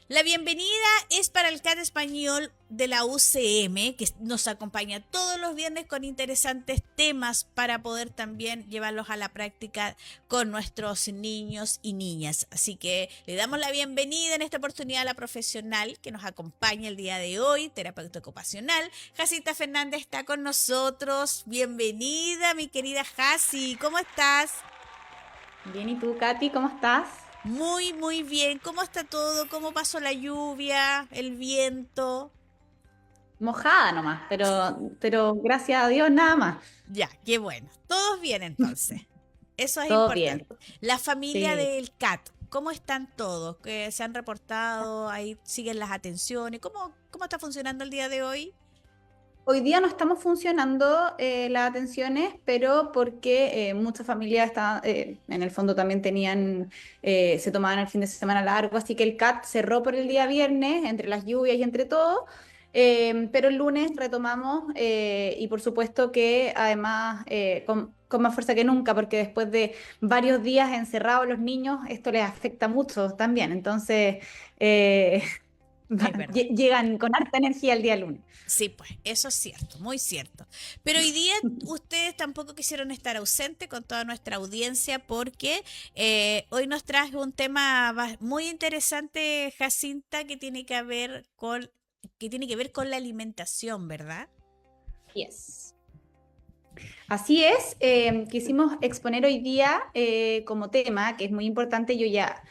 La bienvenida es para el CAT español de la UCM, que nos acompaña todos los viernes con interesantes temas para poder también llevarlos a la práctica con nuestros niños y niñas. Así que le damos la bienvenida en esta oportunidad a la profesional que nos acompaña el día de hoy, terapeuta ocupacional. Jacinta Fernández está con nosotros. Bienvenida, mi querida Jasi. ¿Cómo estás? Bien, ¿y tú, Katy, cómo estás? Muy, muy bien. ¿Cómo está todo? ¿Cómo pasó la lluvia, el viento? Mojada nomás, pero gracias a Dios nada más. Ya, qué bueno. Todos bien entonces. Eso es Todo bien. importante. La familia Sí. del CAT, ¿cómo están todos? ¿Que se han reportado? ¿Ahí siguen las atenciones? ¿Cómo está funcionando el día de hoy? Hoy día no estamos funcionando las atenciones, pero porque muchas familias en el fondo también se tomaban el fin de semana largo, así que el CAT cerró por el día viernes, entre las lluvias y entre todo, pero el lunes retomamos y por supuesto que además con más fuerza que nunca, porque después de varios días encerrados los niños, esto les afecta mucho también, entonces eh, Es verdad. llegan con harta energía el día lunes. Sí, pues, eso es cierto, muy cierto. Pero hoy día ustedes tampoco quisieron estar ausentes con toda nuestra audiencia porque hoy nos traje un tema muy interesante, Jacinta, que tiene que ver con la alimentación, ¿verdad? Yes. Así es, quisimos exponer hoy día como tema, que es muy importante, ya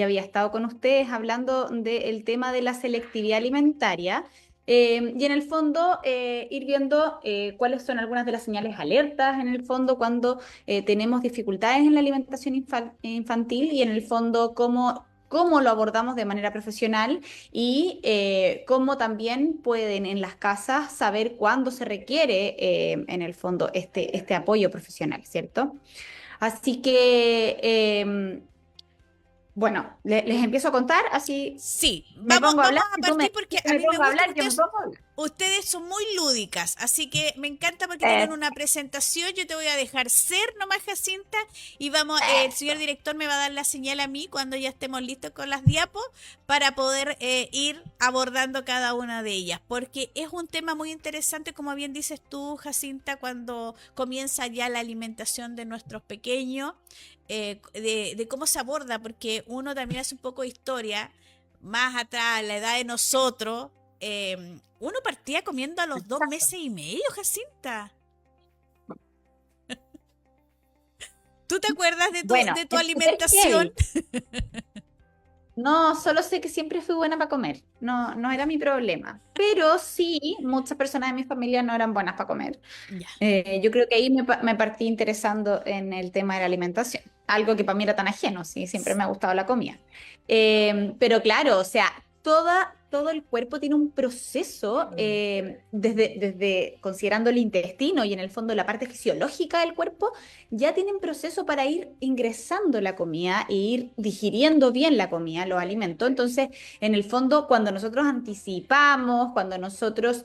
había estado con ustedes hablando del tema de la selectividad alimentaria y en el fondo ir viendo cuáles son algunas de las señales alertas en el fondo cuando tenemos dificultades en la alimentación infantil y en el fondo cómo lo abordamos de manera profesional y cómo también pueden en las casas saber cuándo se requiere en el fondo este apoyo profesional, ¿cierto? Así que, bueno, les empiezo a contar, así Sí, me pongo a vamos hablar, a si tú me partir porque dices que a me mí me pongo a gusta que hablar, yo me pongo a hablar. ustedes son muy lúdicas, así que me encanta porque tienen una Perfecto, presentación. Yo te voy a dejar ser nomás, Jacinta, y vamos, el señor perfecto. director me va a dar la señal a mí cuando ya estemos listos con las diapos para poder ir abordando cada una de ellas, porque es un tema muy interesante, como bien dices tú, Jacinta, cuando comienza ya la alimentación de nuestros pequeños, de cómo se aborda, porque uno también hace un poco de historia más atrás, la edad de nosotros, uno partía comiendo a los 2 meses y medio, Jacinta. ¿Tú te acuerdas de tu, Bueno, de tu es súper alimentación? heavy. No, solo sé que siempre fui buena para comer, no, no era mi problema. Pero sí, muchas personas de mi familia no eran buenas para comer. Ya. Yo creo que ahí me partí interesando en el tema de la alimentación, algo que para mí era tan ajeno, sí, siempre me ha gustado la comida. Pero claro, o sea, todo el cuerpo tiene un proceso, desde considerando el intestino y en el fondo la parte fisiológica del cuerpo, ya tienen proceso para ir ingresando la comida e ir digiriendo bien la comida, los alimentos. Entonces, en el fondo, cuando nosotros anticipamos, cuando nosotros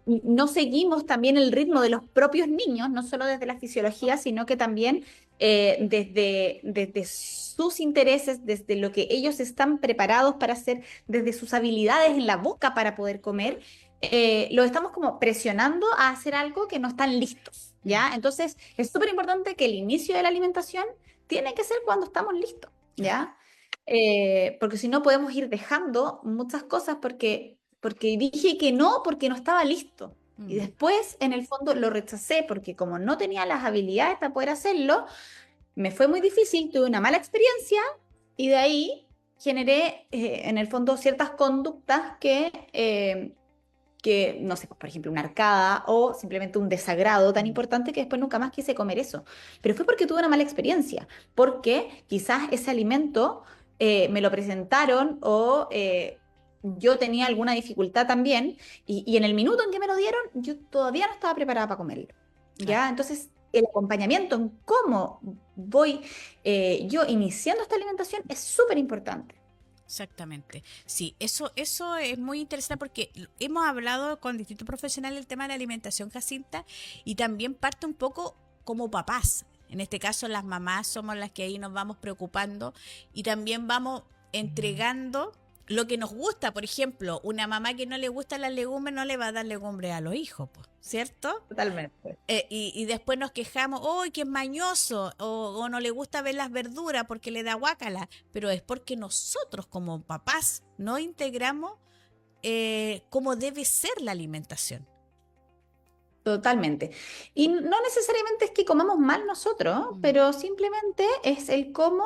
no seguimos también el ritmo de los propios niños, no solo desde la fisiología, sino que también desde sus intereses, desde lo que ellos están preparados para hacer, desde sus habilidades en la boca para poder comer, lo estamos como presionando a hacer algo que no están listos, Mm, ¿ya? Entonces, es súper importante que el inicio de la alimentación tiene que ser cuando estamos listos, claro. ¿ya? Porque si no podemos ir dejando muchas cosas porque dije que no porque no estaba listo. Y Mm. después, en el fondo, lo rechacé porque como no tenía las habilidades para poder hacerlo, me fue muy difícil, tuve una mala experiencia y de ahí generé, en el fondo, ciertas conductas que, no sé, por ejemplo, una arcada o simplemente un desagrado tan Mm. importante que después nunca más quise comer eso. Pero fue porque tuve una mala experiencia, porque quizás ese alimento me lo presentaron o yo tenía alguna dificultad también y en el minuto en que me lo dieron, yo todavía no estaba preparada para comerlo. Claro. ¿Ya? Entonces, el acompañamiento en cómo voy yo iniciando esta alimentación es súper importante. Exactamente. Sí, eso es muy interesante porque hemos hablado con distintos profesionales del tema de la alimentación, Jacinta, y también parte un poco como papás. En este caso, las mamás somos las que ahí nos vamos preocupando y también vamos entregando lo que nos gusta. Por ejemplo, una mamá que no le gusta las legumbres no le va a dar legumbres a los hijos, po, ¿cierto? Totalmente. Y después nos quejamos, ¡oh, qué es mañoso! O no le gusta ver las verduras porque le da guácala. Pero es porque nosotros como papás no integramos cómo debe ser la alimentación. Totalmente. Y no necesariamente es que comamos mal nosotros, Mm, pero simplemente es el cómo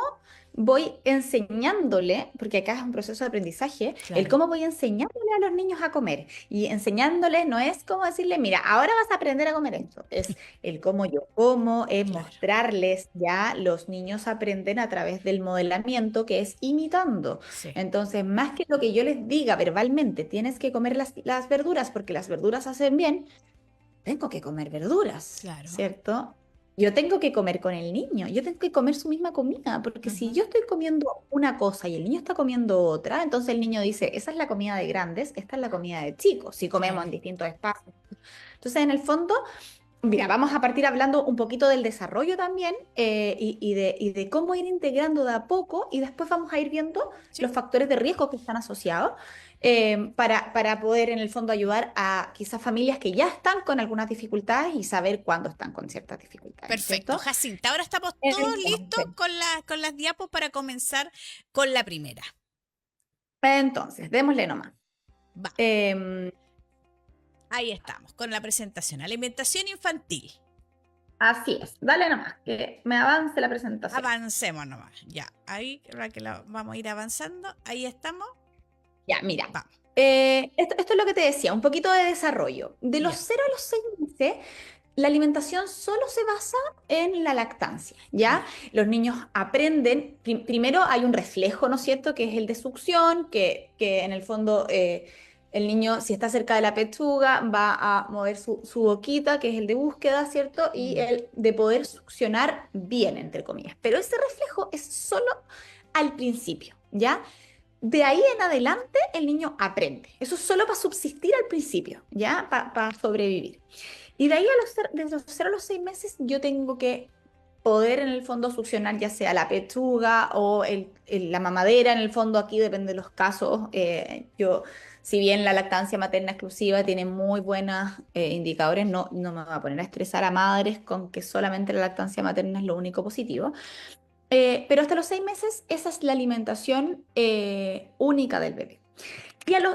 voy enseñándole, porque acá es un proceso de aprendizaje, el claro, cómo voy enseñándole a los niños a comer. Y enseñándoles no es como decirle, mira, ahora vas a aprender a comer esto, es el cómo yo como, es claro. mostrarles, ya los niños aprenden a través del modelamiento, que es imitando. Sí, Entonces, más que lo que yo les diga verbalmente, tienes que comer las verduras porque las verduras hacen bien, tengo que comer verduras, claro. ¿cierto? Yo tengo que comer con el niño, yo tengo que comer su misma comida, porque si Ujú. yo estoy comiendo una cosa y el niño está comiendo otra, entonces el niño dice, esa es la comida de grandes, esta es la comida de chicos, si comemos Claro. en distintos espacios. Entonces, en el fondo, mira, vamos a partir hablando un poquito del desarrollo también y de cómo ir integrando de a poco y después vamos a ir viendo Sí. los factores de riesgo que están asociados para poder en el fondo ayudar a quizás familias que ya están con algunas dificultades y saber cuándo están con ciertas dificultades, ¿no es Perfecto, cierto? Jacinta. Ahora estamos todos listos Entonces, con las diapos para comenzar con la primera. entonces, démosle nomás. Vamos, Em, ahí estamos, con la presentación. Alimentación infantil. Así es, dale nomás, que me avance la presentación. Avancemos nomás. Ya, ahí vamos a ir avanzando. Ahí estamos. Ya, mira, Vamos. esto es lo que te decía, un poquito de desarrollo. De los Ya. 0 a los 6 meses, la alimentación solo se basa en la lactancia, ¿ya? Ya. Los niños aprenden, primero hay un reflejo, ¿no es cierto?, que es el de succión, que en el fondo el niño, si está cerca de la pechuga, va a mover su boquita, que es el de búsqueda, ¿cierto? Y Mm, el de poder succionar bien, entre comillas. Pero ese reflejo es solo al principio, ¿ya? De ahí en adelante el niño aprende. Eso es solo para subsistir al principio, ¿ya? Para sobrevivir. Y de ahí desde los 0 a los 6 meses yo tengo que poder en el fondo succionar ya sea la pechuga o la mamadera, en el fondo aquí depende de los casos. Si bien la lactancia materna exclusiva tiene muy buenos indicadores, no me voy a poner a estresar a madres con que solamente la lactancia materna es lo único positivo. Pero hasta los 6 meses, esa es la alimentación única del bebé.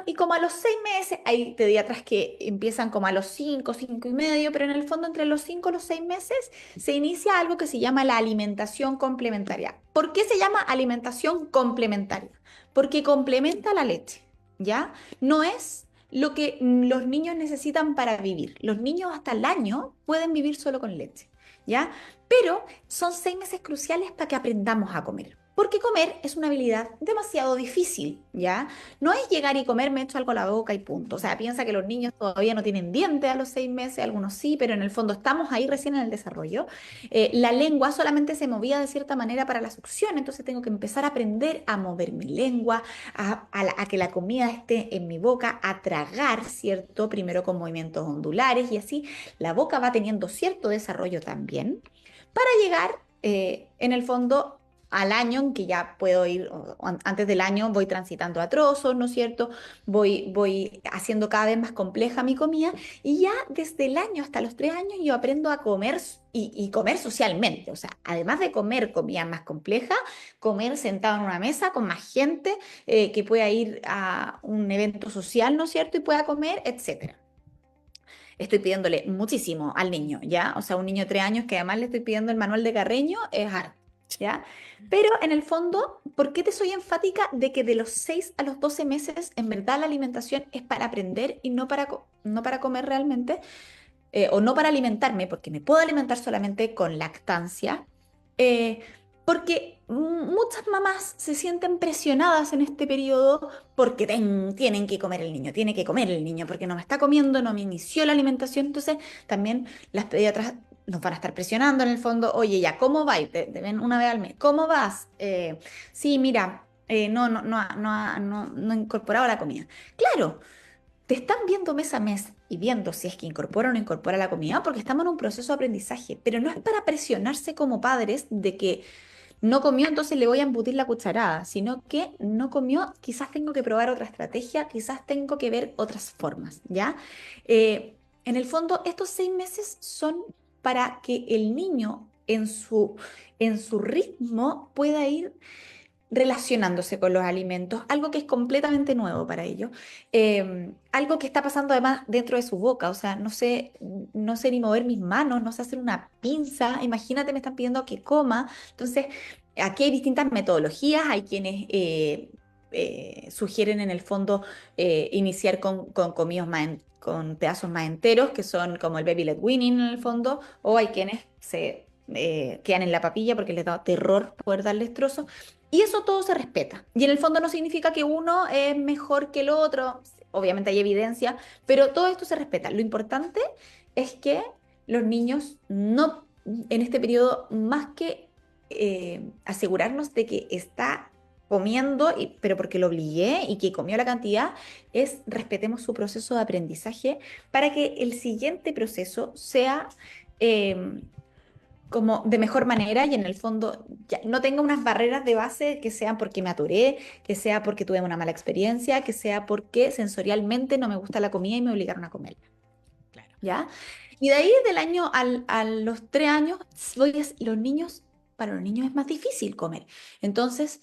Y como a los 6 meses, hay pediatras que empiezan como a los 5, 5 y medio, pero en el fondo entre los 5 y los 6 meses se inicia algo que se llama la alimentación complementaria. ¿Por qué se llama alimentación complementaria? Porque complementa la leche, ¿ya? No es lo que los niños necesitan para vivir. Los niños hasta el año pueden vivir solo con leche, ¿ya? Pero son 6 meses cruciales para que aprendamos a comer. Porque comer es una habilidad demasiado difícil, ¿ya? No es llegar y comer, me echo algo a la boca y punto. O sea, piensa que los niños todavía no tienen dientes a los 6 meses, algunos sí, pero en el fondo estamos ahí recién en el desarrollo. La lengua solamente se movía de cierta manera para la succión, entonces tengo que empezar a aprender a mover mi lengua, a que la comida esté en mi boca, a tragar, ¿cierto? Primero con movimientos ondulares y así la boca va teniendo cierto desarrollo también para llegar en el fondo al año en que ya puedo ir, antes del año voy transitando a trozos, ¿no es cierto? Voy haciendo cada vez más compleja mi comida y ya desde el año hasta los 3 años yo aprendo a comer y comer socialmente, o sea, además de comer comida más compleja, comer sentado en una mesa con más gente que pueda ir a un evento social, ¿no es cierto? Y pueda comer, etcétera. Estoy pidiéndole muchísimo al niño, ¿ya? O sea, un niño de 3 años que además le estoy pidiendo el manual de Carreño es harto, ¿ya? Pero en el fondo, ¿por qué te soy enfática de que de los 6 a los 12 meses, en verdad la alimentación es para aprender y no para comer realmente? O no para alimentarme, porque me puedo alimentar solamente con lactancia, eh, porque muchas mamás se sienten presionadas en este periodo porque tienen que comer el niño, tiene que comer el niño, porque no me está comiendo, no me inició la alimentación, entonces también las pediatras nos van a estar presionando en el fondo, oye, ya, ¿cómo vas? Te ven una vez al mes, ¿cómo vas? Sí, mira, no he incorporado la comida. Claro, te están viendo mes a mes y viendo si es que incorpora o no incorpora la comida, porque estamos en un proceso de aprendizaje, pero no es para presionarse como padres de que no comió, entonces le voy a embutir la cucharada, sino que no comió, quizás tengo que probar otra estrategia, quizás tengo que ver otras formas, ¿ya? En el fondo, estos 6 meses son para que el niño en su ritmo pueda ir relacionándose con los alimentos, algo que es completamente nuevo para ellos, algo que está pasando además dentro de su boca, o sea, no sé ni mover mis manos, no sé hacer una pinza, imagínate, me están pidiendo que coma, entonces aquí hay distintas metodologías, hay quienes sugieren en el fondo iniciar con comidos con pedazos más enteros, que son como el baby led weaning en el fondo, o hay quienes se quedan en la papilla porque les da terror poder darles trozos. Y eso todo se respeta. Y en el fondo no significa que uno es mejor que el otro. Obviamente hay evidencia, pero todo esto se respeta. Lo importante es que los niños no, en este periodo, más que asegurarnos de que está comiendo, pero porque lo obligué y que comió la cantidad, es respetemos su proceso de aprendizaje para que el siguiente proceso sea eh, como de mejor manera y en el fondo ya no tenga unas barreras de base que sean porque me atoré, que sea porque tuve una mala experiencia, que sea porque sensorialmente no me gusta la comida y me obligaron a comerla, Claro. ¿ya? Y de ahí del año a los 3 años, los niños, para los niños es más difícil comer. Entonces,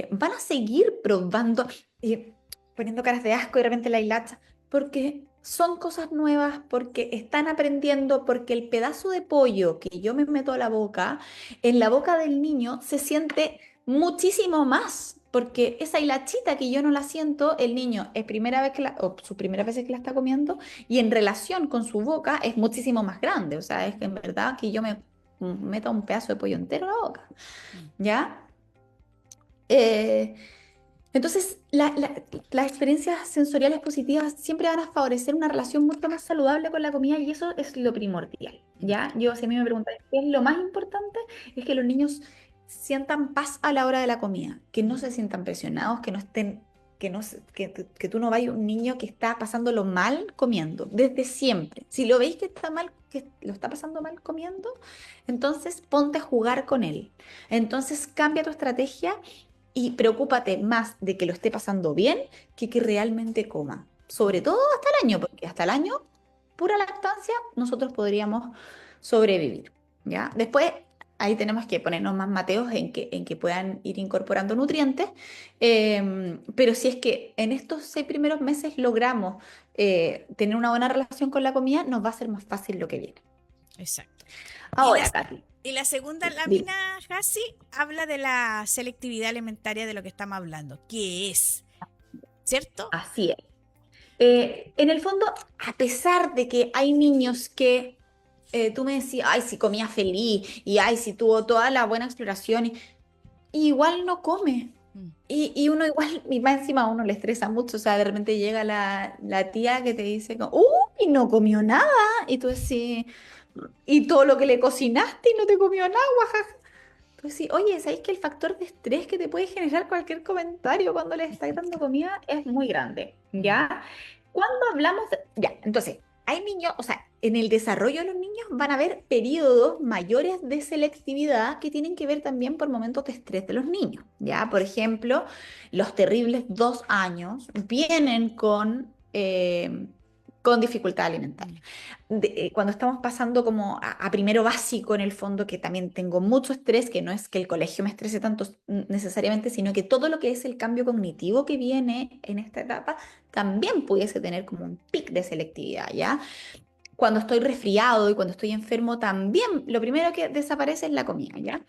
van a seguir probando, eh, poniendo caras de asco y de repente la hilacha, porque son cosas nuevas, porque están aprendiendo, porque el pedazo de pollo que yo me meto a la boca, en la boca del niño se siente muchísimo más. Porque esa hilachita que yo no la siento, el niño es primera vez o sus primeras veces que la está comiendo, y en relación con su boca es muchísimo más grande. O sea, es que en verdad que yo me meto un pedazo de pollo entero en la boca. Mm. ¿Ya? Eh, entonces, las experiencias sensoriales positivas siempre van a favorecer una relación mucho más saludable con la comida y eso es lo primordial. ¿Ya? Ya. Yo, si a mí me preguntan qué es lo más importante, es que los niños sientan paz a la hora de la comida, que no se sientan presionados, que no estén, que, no, que tú no vayas un niño que está pasándolo mal comiendo, desde siempre. Si lo veis que está mal, que lo está pasando mal comiendo, entonces ponte a jugar con él. Entonces cambia tu estrategia y preocúpate más de que lo esté pasando bien que realmente coma. Sobre Mm. todo hasta el año, porque hasta el año, pura lactancia, nosotros podríamos sobrevivir, ¿ya? Después, ahí tenemos que ponernos más mateos en que puedan ir incorporando nutrientes, pero si es que en estos 6 primeros meses logramos tener una buena relación con la comida, nos va a ser más fácil lo que viene. Exacto. Y la, Ahora, Katy, y la segunda dime. lámina, Hassi, habla de la selectividad alimentaria de lo que estamos hablando. ¿Qué es? ¿Cierto? Así es. En el fondo, a pesar de que hay niños que tú me decías, ay, si comía feliz y ay, si tuvo toda la buena exploración, y igual no come. Mm. Y uno igual, y más encima a uno le estresa mucho, o sea, de repente llega la tía que te dice, como, uy, no comió nada, y tú decís, y todo lo que le cocinaste y no te comió nada, jaja. Tú decís, oye, ¿sabéis que el factor de estrés que te puede generar cualquier comentario cuando le estáis dando comida es muy grande? Mm. ¿Ya? Cuando hablamos de... Ya, entonces, hay niños, o sea, en el desarrollo de los niños van a haber periodos mayores de selectividad que tienen que ver también por momentos de estrés de los niños, ¿ya? Por ejemplo, los terribles 2 años vienen con dificultad alimentaria. Mm. Cuando estamos pasando como a primero básico en el fondo, que también tengo mucho estrés, que no es que el colegio me estrese tanto necesariamente, sino que todo lo que es el cambio cognitivo que viene en esta etapa también pudiese tener como un pic de selectividad, ¿ya? Cuando estoy resfriado y cuando estoy enfermo también lo primero que desaparece es la comida, ¿ya?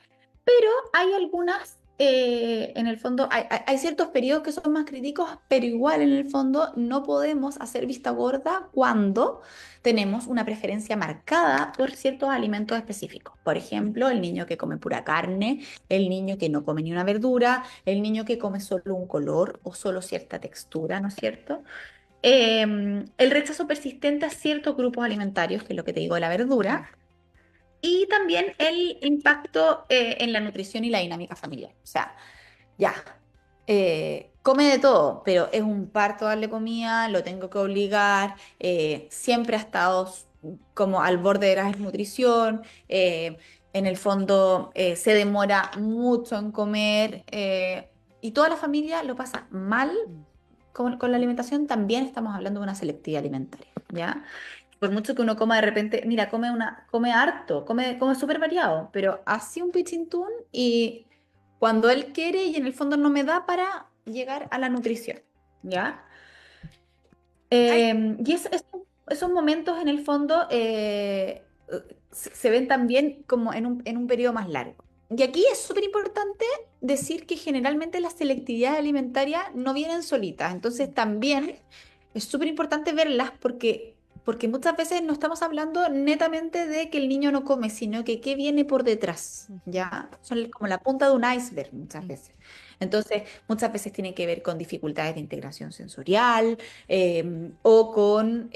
Pero hay algunas, en el fondo, hay ciertos periodos que son más críticos, pero igual en el fondo no podemos hacer vista gorda cuando tenemos una preferencia marcada por ciertos alimentos específicos. Por ejemplo, el niño que come pura carne, el niño que no come ni una verdura, el niño que come solo un color o solo cierta textura, ¿no es cierto? El rechazo persistente a ciertos grupos alimentarios, que es lo que te digo de la Mm. verdura, y también el impacto en la nutrición y la dinámica familiar. O sea, ya, come de todo, pero es un parto darle comida, lo tengo que obligar, siempre ha estado como al borde de la desnutrición, en el fondo se demora mucho en comer y toda la familia lo pasa mal Mm. con la alimentación, también estamos hablando de una selectividad alimentaria, ¿ya? Por mucho que uno coma de repente, mira, come harto, come súper variado, pero así un pichintún y cuando él quiere y en el fondo no me da para llegar a la nutrición, ¿ya? Ay, Esos momentos en el fondo se ven también como en un periodo más largo. Y aquí es súper importante decir que generalmente las selectividades alimentarias no vienen solitas, entonces también es súper importante verlas porque muchas veces no estamos hablando netamente de que el niño no come, sino que qué viene por detrás, ujú, ¿ya? Son como la punta de un iceberg muchas mm, veces. Entonces, muchas veces tiene que ver con dificultades de integración sensorial, o con,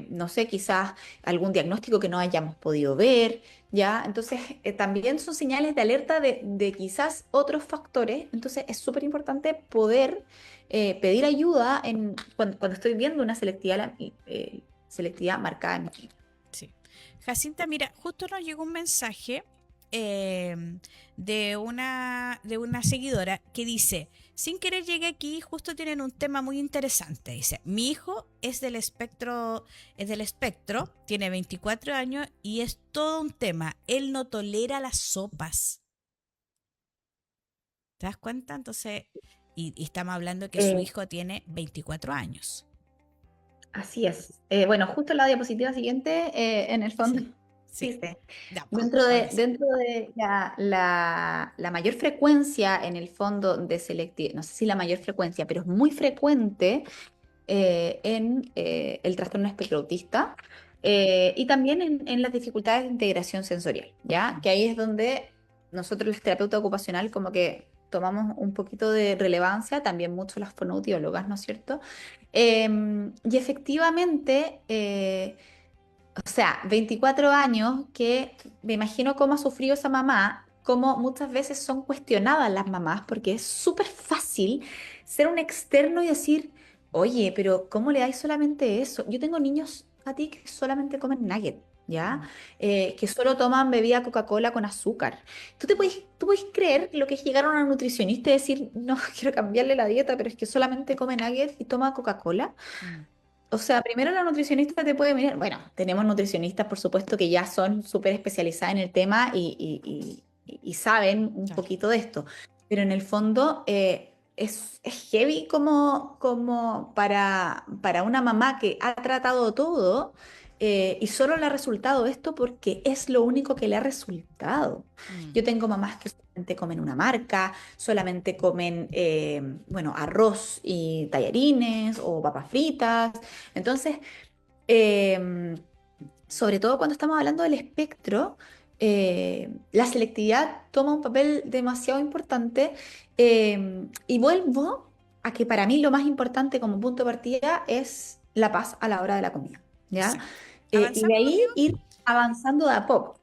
no sé, quizás algún diagnóstico que no hayamos podido ver, ¿ya? Entonces, también son señales de alerta de quizás otros factores. Entonces, es súper importante poder pedir ayuda cuando estoy viendo una selectividad marcada en mi niño. sí. Jacinta, mira, justo nos llegó un mensaje de una seguidora que dice, sin querer llegué aquí, justo tienen un tema muy interesante. Dice, mi hijo es del espectro, tiene 24 años y es todo un tema. Él no tolera las sopas. ¿Te das cuenta? Entonces, y estamos hablando que su Eh, hijo tiene 24 años. Así es. Bueno, justo en la diapositiva siguiente, en el fondo, Sí, sí. dice, Ya, dentro ahora de, sí. dentro de la mayor frecuencia en el fondo de selectividad, no sé si la mayor frecuencia, pero es muy frecuente en el trastorno espectro autista y también en las dificultades de integración sensorial, ¿ya? Mm. Que ahí es donde nosotros, los terapeutas ocupacional, como que tomamos un poquito de relevancia, también mucho las fonoaudiólogas, ¿no es cierto? Y efectivamente, o sea, 24 años que me imagino cómo ha sufrido esa mamá, cómo muchas veces son cuestionadas las mamás, porque es súper fácil ser un externo y decir, oye, pero ¿cómo le dais solamente eso? Yo tengo niños a ti que solamente comen nugget, ¿ya? Mm. Que solo toman bebida Coca-Cola con azúcar. ¿Tú puedes creer lo que es llegar a una nutricionista y decir, no, quiero cambiarle la dieta, pero es que solamente come nugget y toma Coca-Cola? Mm. O sea, primero la nutricionista te puede venir, bueno, tenemos nutricionistas, por supuesto, que ya son súper especializadas en el tema y saben un Claro. poquito de esto, pero en el fondo es heavy como para una mamá que ha tratado todo y solo le ha resultado esto porque es lo único que le ha resultado. Mm. Yo tengo mamás que solamente comen una marca, solamente comen, bueno, arroz y tallarines o papas fritas. Entonces, eh, sobre todo cuando estamos hablando del espectro, la selectividad toma un papel demasiado importante y vuelvo a que para mí lo más importante como punto de partida es la paz a la hora de la comida, ¿ya? Exacto. Y de ¿Avanzamos ahí conmigo? ir avanzando de a poco,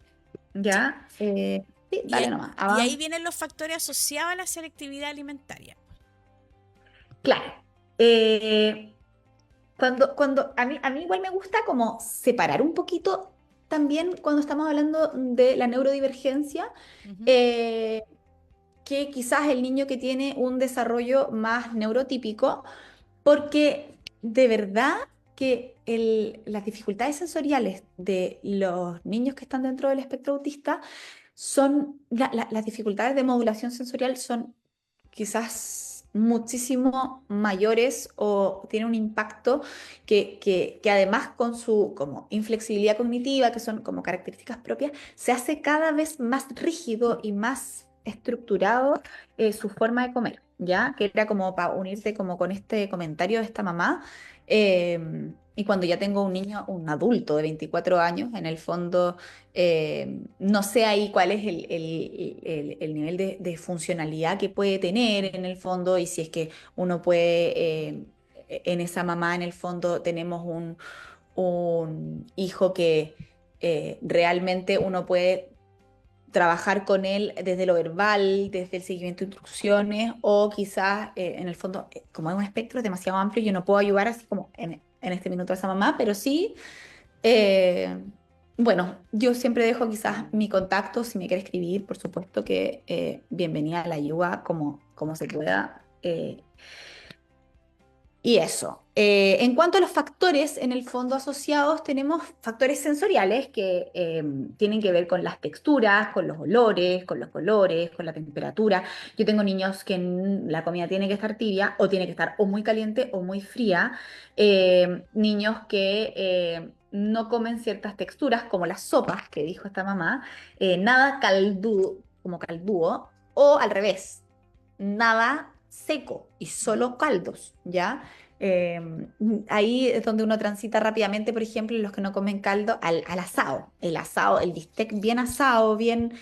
Sí. ¿ya? Sí, Y, dale nomás, y ahí avanza. vienen los factores asociados a la selectividad alimentaria. Claro. Eh, cuando a mí igual me gusta como separar un poquito también cuando estamos hablando de la neurodivergencia, Ujú. eh, que quizás el niño que tiene un desarrollo más neurotípico, porque de verdad que las dificultades sensoriales de los niños que están dentro del espectro autista las dificultades de modulación sensorial son quizás muchísimo mayores o tiene un impacto que además con su como inflexibilidad cognitiva, que son como características propias, se hace cada vez más rígido y más estructurado su forma de comer, ¿ya? Que era como para unirte como con este comentario de esta mamá. Y cuando ya tengo un niño, un adulto de 24 años, en el fondo no sé ahí cuál es el nivel de funcionalidad que puede tener en el fondo y si es que uno puede, en esa mamá en el fondo tenemos un hijo que realmente uno puede trabajar con él desde lo verbal, desde el seguimiento de instrucciones o quizás en el fondo, como es un espectro demasiado amplio, yo no puedo ayudar así como en este minuto a esa mamá, pero sí... Eh, Bueno, yo siempre dejo quizás mi contacto, si me quiere escribir, por supuesto que bienvenida a la ayuda como se pueda. Y eso. En cuanto a los factores, en el fondo asociados tenemos factores sensoriales que tienen que ver con las texturas, con los olores, con los colores, con la temperatura. Yo tengo niños que la comida tiene que estar tibia o tiene que estar o muy caliente o muy fría. Niños que no comen ciertas texturas, como las sopas que dijo esta mamá, nada caldú, como caldúo, o al revés, nada seco y solo caldos, ¿ya? Eh, Ahí es donde uno transita rápidamente, por ejemplo, los que no comen caldo, al asado. El asado, el bistec bien asado, bien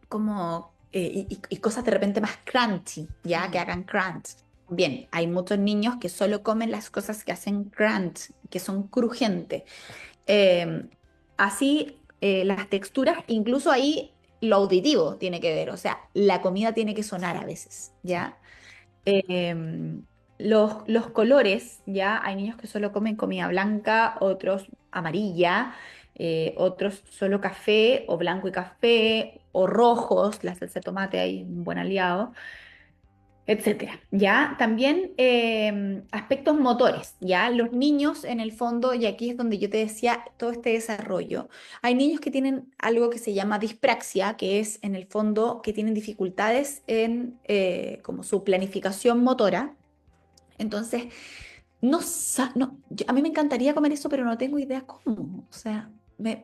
como, y cosas de repente más crunchy, ¿ya? Que Mm. hagan crunch. Bien, hay muchos niños que solo comen las cosas que hacen crunch, que son crujientes. Eh, Así, las texturas, incluso ahí lo auditivo tiene que ver, o sea, la comida tiene que sonar a veces, Sí. ¿ya? Los colores, ¿ya? Hay niños que solo comen comida blanca, otros amarilla, otros solo café o blanco y café, o rojos, la salsa de tomate hay un buen aliado, etcétera. ¿Ya? También aspectos motores, ¿ya? Los niños, en el fondo, y aquí es donde yo te decía todo este desarrollo, hay niños que tienen algo que se llama dispraxia, que es, en el fondo, que tienen dificultades en como su planificación motora. Entonces, a mí me encantaría comer eso, pero no tengo idea cómo. O sea,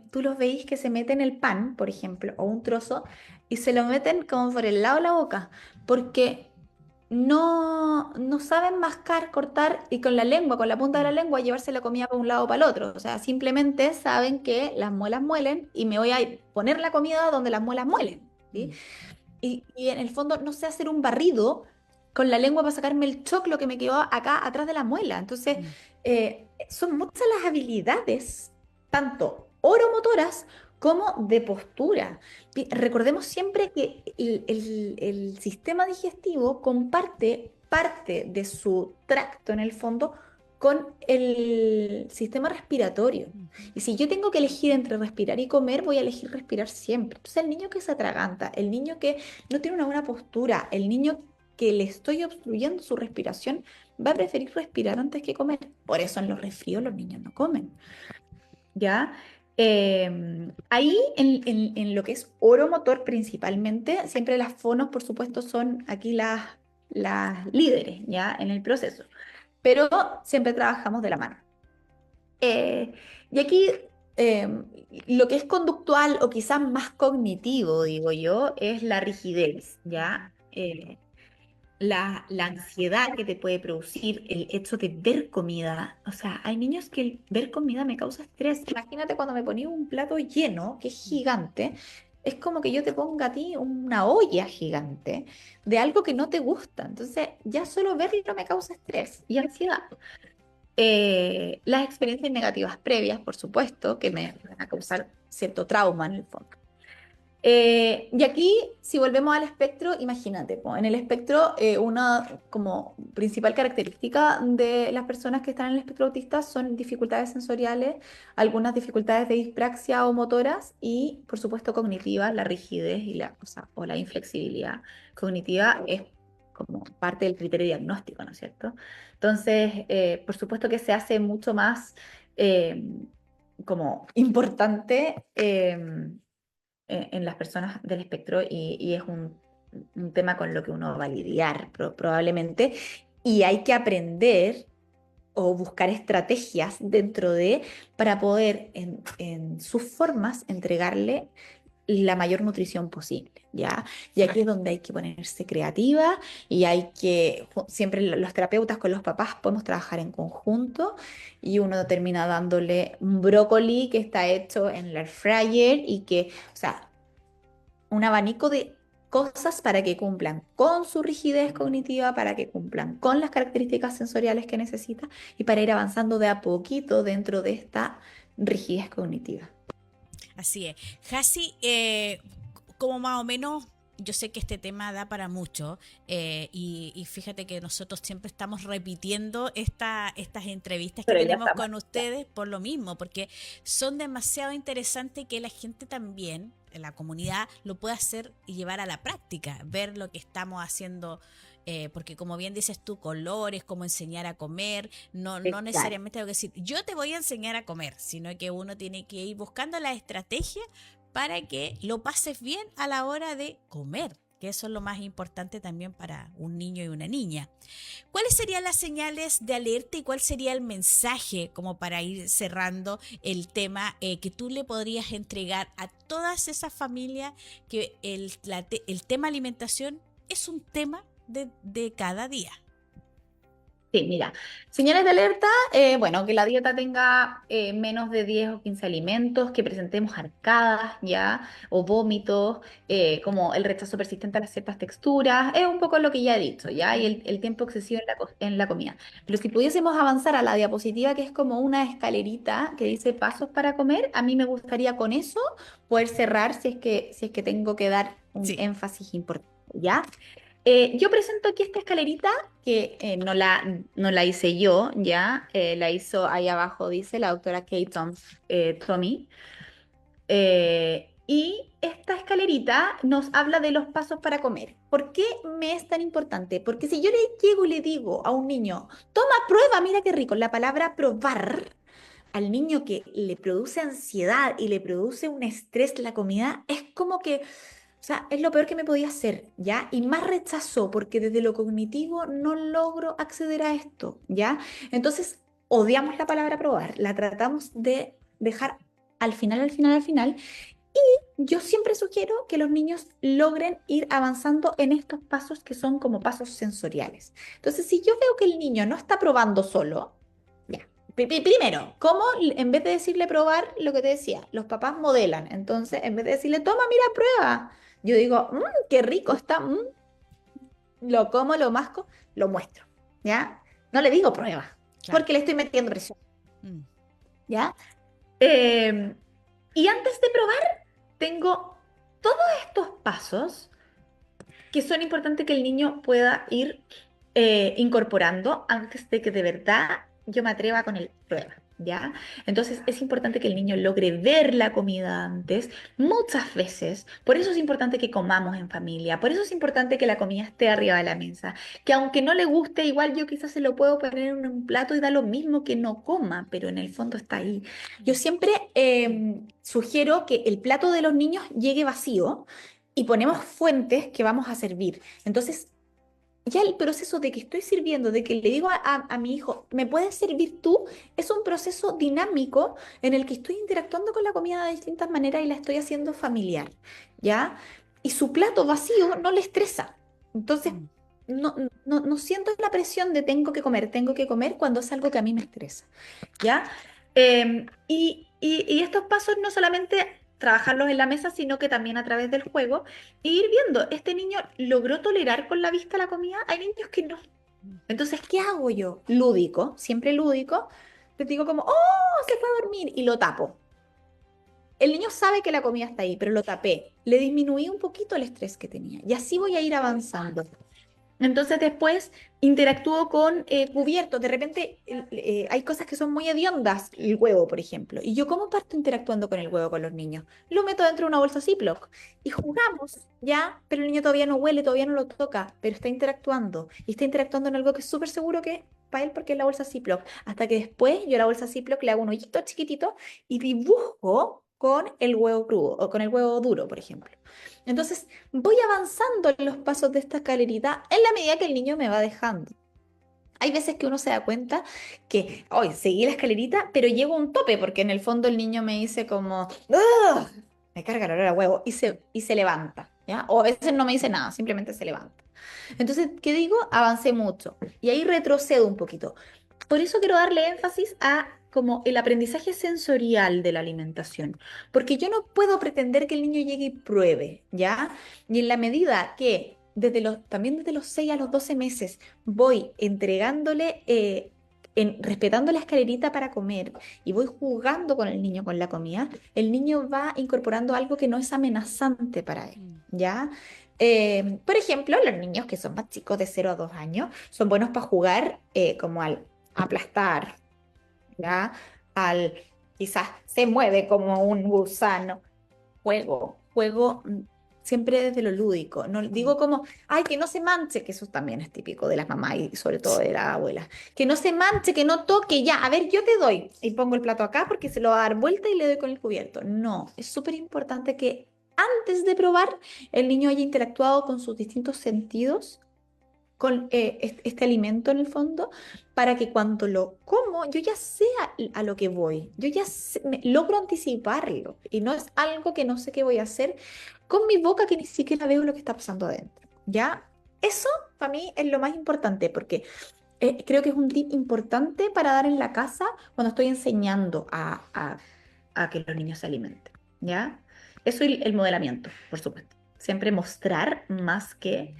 tú los veis que se meten el pan, por ejemplo, o un trozo, y se lo meten como por el lado de la boca, porque no saben mascar, cortar y con la lengua, con la punta de la Mm. lengua, llevarse la comida para un lado o para el otro. O sea, simplemente saben que las muelas muelen y me voy a poner la comida donde las muelas muelen. ¿Sí? Mm. Y en el fondo no sé hacer un barrido con la lengua para sacarme el choclo que me quedó acá atrás de la muela. Entonces, Mm. son muchas las habilidades, tanto oromotoras como de postura. Recordemos siempre que el sistema digestivo comparte parte de su tracto en el fondo con el sistema respiratorio. Ujú. Y si yo tengo que elegir entre respirar y comer, voy a elegir respirar siempre. Entonces, el niño que se atraganta, el niño que no tiene una buena postura, el niño que le estoy obstruyendo su respiración, va a preferir respirar antes que comer. Por eso en los resfríos los niños no comen, ¿ya? Ahí en lo que es oromotor principalmente, siempre las fonos, por supuesto, son aquí las líderes, ¿ya? En el proceso. Pero siempre trabajamos de la mano. Eh, y aquí eh, lo que es conductual o quizás más cognitivo, digo yo, es la rigidez, ¿ya? La ansiedad que te puede producir el hecho de ver comida. O sea, hay niños que el ver comida me causa estrés. Imagínate cuando me ponía un plato lleno, que es gigante. Es como que yo te ponga a ti una olla gigante de algo que no te gusta. Entonces, ya solo verlo me causa estrés y ansiedad. Las experiencias negativas previas, por supuesto, que me van a causar cierto trauma en el fondo. Y aquí, si volvemos al espectro, imagínate, po, en el espectro, una como principal característica de las personas que están en el espectro autista son dificultades sensoriales, algunas dificultades de dispraxia o motoras y, por supuesto, cognitivas, la rigidez y o la inflexibilidad cognitiva es como parte del criterio diagnóstico, ¿no es cierto? Entonces, por supuesto que se hace mucho más eh, como importante. En las personas del espectro y es un tema con lo que uno va a lidiar probablemente y hay que aprender o buscar estrategias dentro de para poder en sus formas entregarle la mayor nutrición posible, ¿ya? Y aquí es donde hay que ponerse creativa y hay que, siempre los terapeutas con los papás podemos trabajar en conjunto y uno termina dándole un brócoli que está hecho en el air fryer y que, o sea, un abanico de cosas para que cumplan con su rigidez cognitiva, para que cumplan con las características sensoriales que necesita y para ir avanzando de a poquito dentro de esta rigidez cognitiva. Así es. Hasi, como más o menos yo sé que este tema da para mucho, y fíjate que nosotros siempre estamos repitiendo estas entrevistas que Pero ya tenemos estamos. con ustedes por lo mismo, porque son demasiado interesantes que la gente también, la comunidad, lo pueda hacer y llevar a la práctica, ver lo que estamos haciendo. Porque como bien dices tú, colores, cómo enseñar a comer, no Exacto. necesariamente tengo que decir, yo te voy a enseñar a comer, sino que uno tiene que ir buscando la estrategia para que lo pases bien a la hora de comer, que eso es lo más importante también para un niño y una niña. ¿Cuáles serían las señales de alerta y cuál sería el mensaje como para ir cerrando el tema que tú le podrías entregar a todas esas familias que el tema alimentación es un tema de cada día? Sí, mira, señales de alerta, bueno, que la dieta tenga menos de 10 o 15 alimentos, que presentemos arcadas, ¿ya? O vómitos, como el rechazo persistente a las ciertas texturas, es un poco lo que ya he dicho, ¿ya? Y el tiempo excesivo en la comida. Pero si pudiésemos avanzar a la diapositiva, que es como una escalerita que dice pasos para comer, a mí me gustaría con eso poder cerrar si es que tengo que dar un Sí. énfasis importante, ¿ya? Yo presento aquí esta escalerita que no la hice yo, ¿ya? La hizo ahí abajo, dice la doctora Kate Tommy. Y esta escalerita nos habla de los pasos para comer. ¿Por qué me es tan importante? Porque si yo le llego y le digo a un niño, toma, prueba, mira qué rico, la palabra probar al niño que le produce ansiedad y le produce un estrés la comida, es como que, o sea, es lo peor que me podía hacer, ¿ya? Y más rechazo, porque desde lo cognitivo no logro acceder a esto, ¿ya? Entonces, odiamos la palabra probar, la tratamos de dejar al final, al final, al final. Yo siempre sugiero que los niños logren ir avanzando en estos pasos que son como pasos sensoriales. Entonces, si yo veo que el niño no está probando solo, ya. Primero, ¿cómo en vez de decirle probar lo que te decía? Los papás modelan. Entonces, en vez de decirle, toma, mira, prueba, yo digo, qué rico está, lo como, lo masco, lo muestro, ¿ya? No le digo prueba, Claro. porque le estoy metiendo presión, Mm. ¿ya? Eh, y antes de probar, tengo todos estos pasos que son importantes que el niño pueda ir incorporando antes de que de verdad yo me atreva con el prueba, ¿ya? Entonces es importante que el niño logre ver la comida antes, muchas veces. Por eso es importante que comamos en familia, por eso es importante que la comida esté arriba de la mesa, que aunque no le guste, igual yo quizás se lo puedo poner en un plato y da lo mismo que no coma, pero en el fondo está ahí. Yo Mm. siempre sugiero que el plato de los niños llegue vacío y ponemos fuentes que vamos a servir. Entonces, ya el proceso de que estoy sirviendo, de que le digo a mi hijo, ¿me puedes servir tú? Es un proceso dinámico en el que estoy interactuando con la comida de distintas maneras y la estoy haciendo familiar, ¿ya? Y su plato vacío no le estresa. Entonces, Mm. no siento la presión de tengo que comer cuando es algo que a mí me estresa, ¿ya? Y estos pasos no solamente trabajarlos en la mesa, sino que también a través del juego, e ir viendo, ¿este niño logró tolerar con la vista la comida? Hay niños que no. Mm. Entonces, ¿qué hago yo? Lúdico, siempre lúdico. Les digo como, ¡oh, se fue a dormir! Y lo tapo. El niño sabe que la comida está ahí, pero lo tapé. Le disminuí un poquito el estrés que tenía. Y así voy a ir avanzando. Entonces después interactúo con cubiertos. De repente hay cosas que son muy hediondas, el huevo, por ejemplo. ¿Y yo cómo parto interactuando con el huevo con los niños? Lo meto dentro de una bolsa Ziploc y jugamos, ¿ya? Pero el niño todavía no huele, todavía no lo toca, pero está interactuando. Y está interactuando en algo que es súper seguro que es para él porque es la bolsa Ziploc. Hasta que después yo a la bolsa Ziploc le hago un hoyito chiquitito y dibujo con el huevo crudo o con el huevo duro, por ejemplo. Entonces, voy avanzando en los pasos de esta escalerita en la medida que el niño me va dejando. Hay veces que uno se da cuenta que, hoy seguí la escalerita, pero llego a un tope, porque en el fondo el niño me dice como, "Ugh", me carga el olor a huevo, y se levanta, ¿ya? O a veces no me dice nada, simplemente se levanta. Entonces, ¿qué digo? Avancé mucho. Y ahí retrocedo un poquito. Por eso quiero darle énfasis a como el aprendizaje sensorial de la alimentación, porque yo no puedo pretender que el niño llegue y pruebe, ¿ya? Y en la medida que también desde los 6 a los 12 meses voy entregándole, respetando la escalerita para comer y voy jugando con el niño con la comida, el niño va incorporando algo que no es amenazante para él, Mm. ¿ya? Por ejemplo, los niños que son más chicos de 0 a 2 años son buenos para jugar como al aplastar, ¿ya? Al quizás se mueve como un gusano. Juego siempre desde lo lúdico. No Mm. digo como, ay, que no se manche, que eso también es típico de las mamás y sobre todo de las abuelas. Que no se manche, que no toque, ya, a ver, yo te doy. Y pongo el plato acá porque se lo va a dar vuelta y le doy con el cubierto. No, es súper importante que antes de probar el niño haya interactuado con sus distintos sentidos con este alimento en el fondo, para que cuando lo como yo ya sé a lo que voy, yo ya logro anticiparlo y no es algo que no sé qué voy a hacer con mi boca que ni siquiera veo lo que está pasando adentro, ¿ya? Eso para mí es lo más importante porque creo que es un tip importante para dar en la casa cuando estoy enseñando a que los niños se alimenten, ¿ya? Eso y el modelamiento, por supuesto. Siempre mostrar más que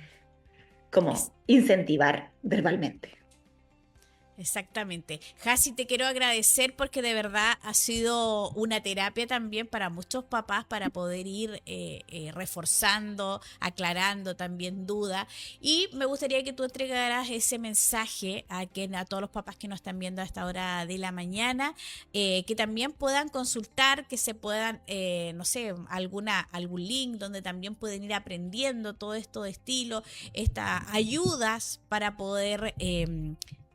Es- como incentivar verbalmente. Exactamente. Hasi, te quiero agradecer porque de verdad ha sido una terapia también para muchos papás para poder ir reforzando, aclarando también dudas. Y me gustaría que tú entregaras ese mensaje a todos los papás que nos están viendo a esta hora de la mañana, que también puedan consultar, que se puedan, no sé, algún link donde también pueden ir aprendiendo todo esto de estilo, estas ayudas para poder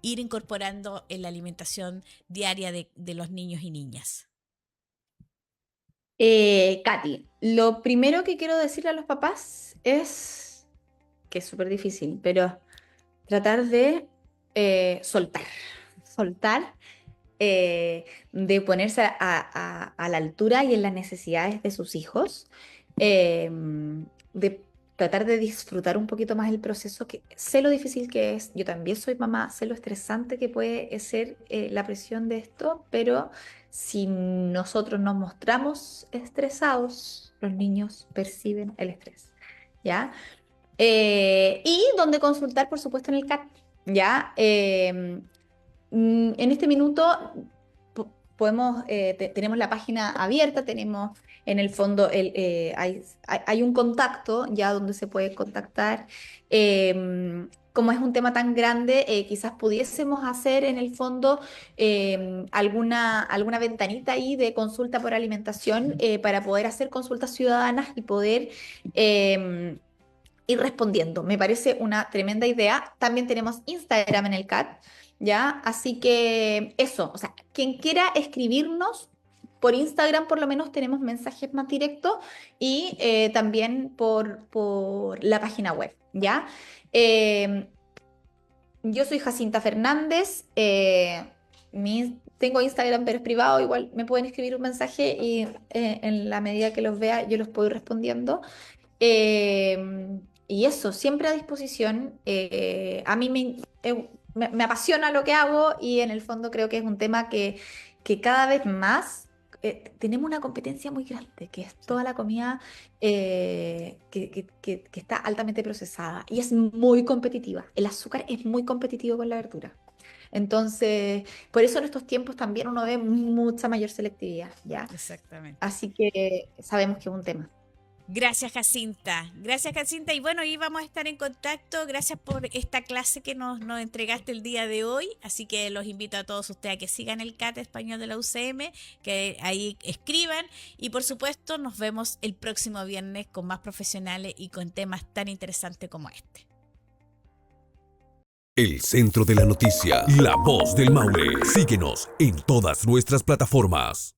ir incorporando en la alimentación diaria de los niños y niñas. Katy, lo primero que quiero decirle a los papás es que es súper difícil, pero tratar de soltar, soltar, de ponerse a la altura y en las necesidades de sus hijos, de tratar de disfrutar un poquito más el proceso, que sé lo difícil que es, yo también soy mamá, sé lo estresante que puede ser la presión de esto, pero si nosotros nos mostramos estresados, los niños perciben el estrés, ¿ya? Y donde consultar, por supuesto, en el CAT, ¿ya? En este minuto podemos, tenemos la página abierta, tenemos en el fondo, hay un contacto ya donde se puede contactar. Como es un tema tan grande, quizás pudiésemos hacer en el fondo alguna ventanita ahí de consulta por alimentación para poder hacer consultas ciudadanas y poder ir respondiendo. Me parece una tremenda idea. También tenemos Instagram en el CAT, ¿ya? Así que eso, o sea, quien quiera escribirnos por Instagram, por lo menos tenemos mensajes más directos y también por la página web, ¿ya? Eh, yo soy Jacinta Fernández, tengo Instagram, pero es privado, igual me pueden escribir un mensaje y en la medida que los vea yo los puedo ir respondiendo. Y eso, siempre a disposición. A mí me apasiona lo que hago y en el fondo creo que es un tema que cada vez más tenemos una competencia muy grande, que es Sí. toda la comida que está altamente procesada y es muy competitiva. El azúcar es muy competitivo con la verdura. Entonces, por eso en estos tiempos también uno ve mucha mayor selectividad, ¿ya? Exactamente. Así que sabemos que es un tema. Gracias, Jacinta. Gracias, Jacinta. Y bueno, ahí vamos a estar en contacto. Gracias por esta clase que nos entregaste el día de hoy. Así que los invito a todos ustedes a que sigan el CAT español de la UCM, que ahí escriban. Y por supuesto, nos vemos el próximo viernes con más profesionales y con temas tan interesantes como este. El centro de la noticia, la voz del Maule. Síguenos en todas nuestras plataformas.